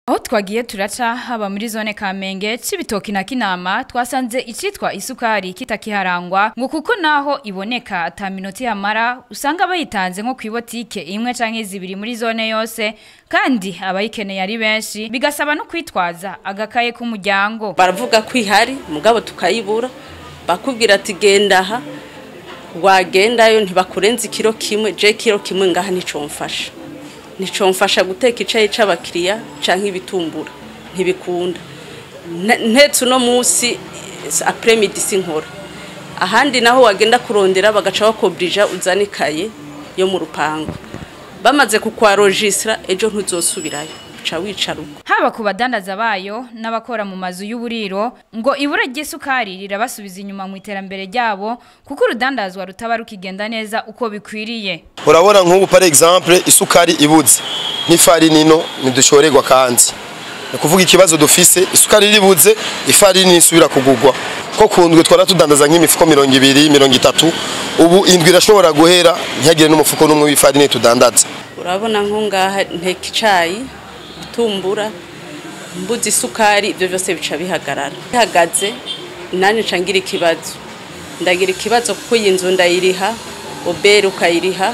Aho twagiye turaca haba muri zone Kamenge Cibitoki na Kinama twasanze icitwa isukari kitakiharangwa ngo kuko naho iboneka ata minota yamara usanga bayitanze nko kwibotike imwe canke zibiri muri zone yose kandi abayikeneye ari benshi bigasaba no kwitwaza agakaye k'umuryango. Baravuga ko ihari mugabo tukayibura bakubwira ati genda aha wagendayo ntibakurenza ikiro kimwe je kiro kimwe ngaha nico mfasha. Nico mfasha guteka icayi c'abakiriya canke ibitumbura ntibikunda ntetse no musi après midi sinkora ahandi naho wagenda kurondera bagaca bakobrija uzanikaye yo mu rupango bamaze kukwarogistra ejo ntuzosubirayo ca wicaruko. Haba ku badandaza bayo n'abakora mu mazu y'uburiro ngo ibura ry'isukari rirabasubiza inyuma mu iterambere ryabo kuko urudandazwa rutaba rukigenda neza uko bikwiriye. Urabona nk'ubu par exemple isukari ibuze n'ifarini no ntidushorerwa kandi ni kuvuga ikibazo dufise isukari ribuze ifarini isubira kugugwa ko kundwe twara tudandaza nk'imifuko 200 30 ubu indwi irashobora guhera ntihagire n'umufuko n'umwe w'ifarini tudandaza. Urabona nko ngaha nteka icayi tumbura mbuzi isukari ibyo byose bica bihagarara bihagaze nani cangira ikibazo ndagira ikibazo kuko yinzu ndayiriha obere ukayiriha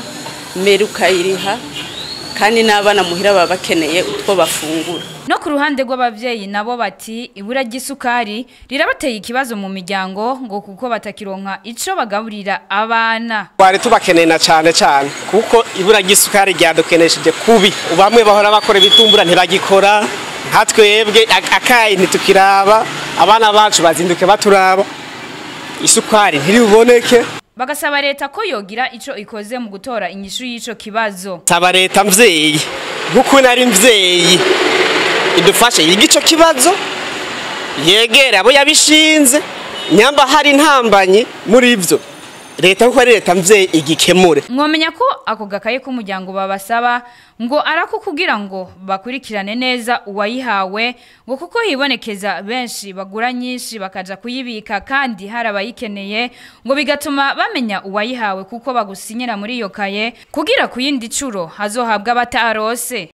meru ukayiriha kandi n'abana muhira baba bakeneye utwo bafungura. No ku ruhande rw'abavyeyi nabo bati ibura ry'isukari rirabateye ikibazo mu miryango ngo kuko batakironka ico bagaburira abana. Twari tubakeneye na cyane kuko ibura ry'isukari ryadukenesheje kubi bamwe bahora bakora ibitumbura ntibagikora nka twebwe akayi ntitukiraba abana bacu bazinduke baturaba isukari ntiriboneke. Bagasaba leta ko yogira ico ikoze mu gutora inyishu y'ico kibazo. Saba leta mvyeyi guko nari mvyeyi idufashe igico kibazo yegera abo yabishinze nyamba hari ntambanyi muri ivyo leta kuko ari leta mvyeyi igikemure. Mwomenya ko ako gakaye k'umuryango babasaba ngo arako kugira ngo bakurikirane neza uwayihawe ngo kuko hibonekeza benshi bagura nyinshi bakaja kuyibika kandi harabayikeneye ngo bigatuma bamenya uwayihawe kuko bagusinyira muri iyo kaye kugira kuyindi curo hazohabwa batarose.